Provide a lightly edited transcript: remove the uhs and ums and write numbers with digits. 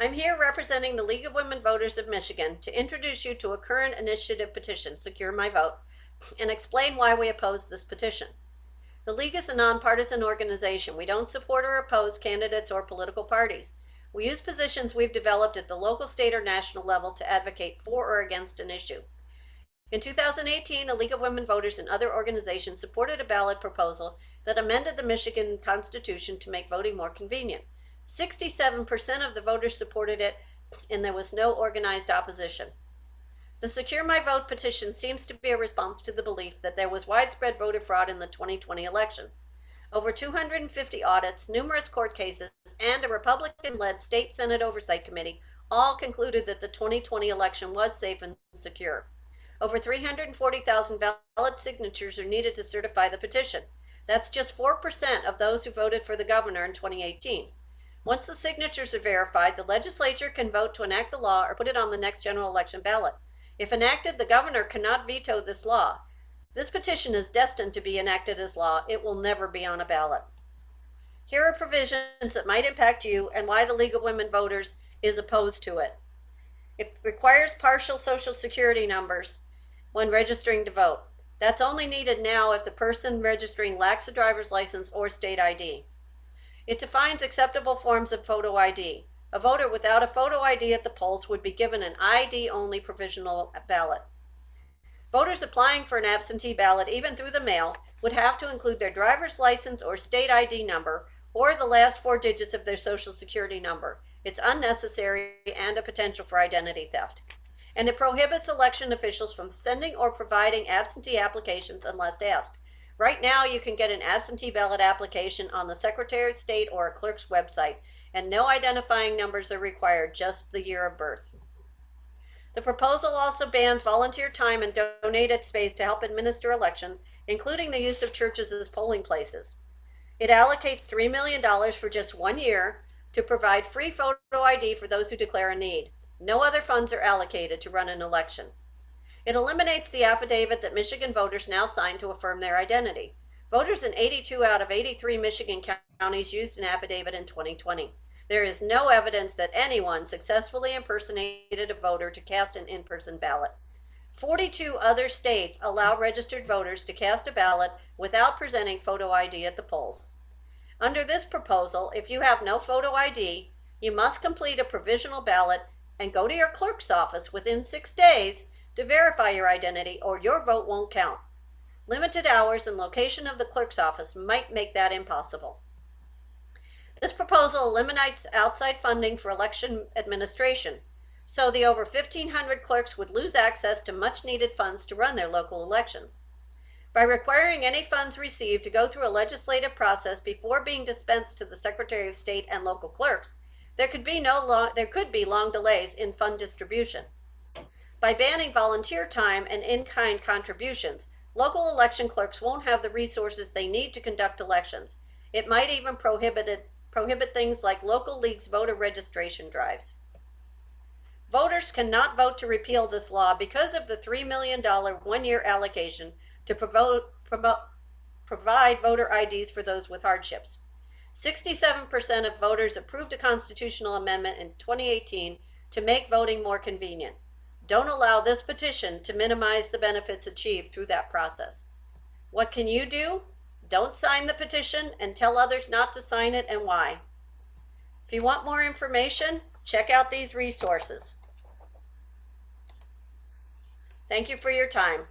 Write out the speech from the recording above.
I'm here representing the League of Women Voters of Michigan to introduce you to a current initiative petition, SecureMiVote, and explain why we oppose this petition. The League is a nonpartisan organization. We don't support or oppose candidates or political parties. We use positions we've developed at the local, state, or national level to advocate for or against an issue. In 2018, the League of Women Voters and other organizations supported a ballot proposal that amended the Michigan Constitution to make voting more convenient. 67% of the voters supported it, and there was no organized opposition. The Secure My Vote petition seems to be a response to the belief that there was widespread voter fraud in the 2020 election. Over 250 audits, numerous court cases, and a Republican-led state Senate oversight committee all concluded that the 2020 election was safe and secure. Over 340,000 ballot signatures are needed to certify the petition. That's just 4% of those who voted for the governor in 2018. Once the signatures are verified, the legislature can vote to enact the law or put it on the next general election ballot. If enacted, the governor cannot veto this law. This petition is destined to be enacted as law. It will never be on a ballot. Here are provisions that might impact you and why the League of Women Voters is opposed to it. It requires partial Social Security numbers when registering to vote. That's only needed now if the person registering lacks a driver's license or state ID. It defines acceptable forms of photo ID. A voter without a photo ID at the polls would be given an ID-only provisional ballot. Voters applying for an absentee ballot, even through the mail, would have to include their driver's license or state ID number or the last 4 digits of their Social Security number. It's unnecessary and a potential for identity theft. And it prohibits election officials from sending or providing absentee applications unless asked. Right now, you can get an absentee ballot application on the Secretary of State or a clerk's website, and no identifying numbers are required, just the year of birth. The proposal also bans volunteer time and donated space to help administer elections, including the use of churches as polling places. It allocates $3 million for just 1 year to provide free photo ID for those who declare a need. No other funds are allocated to run an election. It eliminates the affidavit that Michigan voters now sign to affirm their identity. Voters in 82 out of 83 Michigan counties used an affidavit in 2020. There is no evidence that anyone successfully impersonated a voter to cast an in-person ballot. 42 other states allow registered voters to cast a ballot without presenting photo ID at the polls. Under this proposal, if you have no photo ID, you must complete a provisional ballot and go to your clerk's office within 6 days to verify your identity, or your vote won't count. Limited hours and location of the clerk's office might make that impossible. This proposal eliminates outside funding for election administration, so the over 1,500 clerks would lose access to much needed funds to run their local elections. By requiring any funds received to go through a legislative process before being dispensed to the Secretary of State and local clerks, there could be long delays in fund distribution. By banning volunteer time and in-kind contributions, local election clerks won't have the resources they need to conduct elections. It might even prohibit things like local leagues' voter registration drives. Voters cannot vote to repeal this law because of the $3 million 1-year allocation to provide voter IDs for those with hardships. 67% of voters approved a constitutional amendment in 2018 to make voting more convenient. Don't allow this petition to minimize the benefits achieved through that process. What can you do? Don't sign the petition and tell others not to sign it and why. If you want more information, check out these resources. Thank you for your time.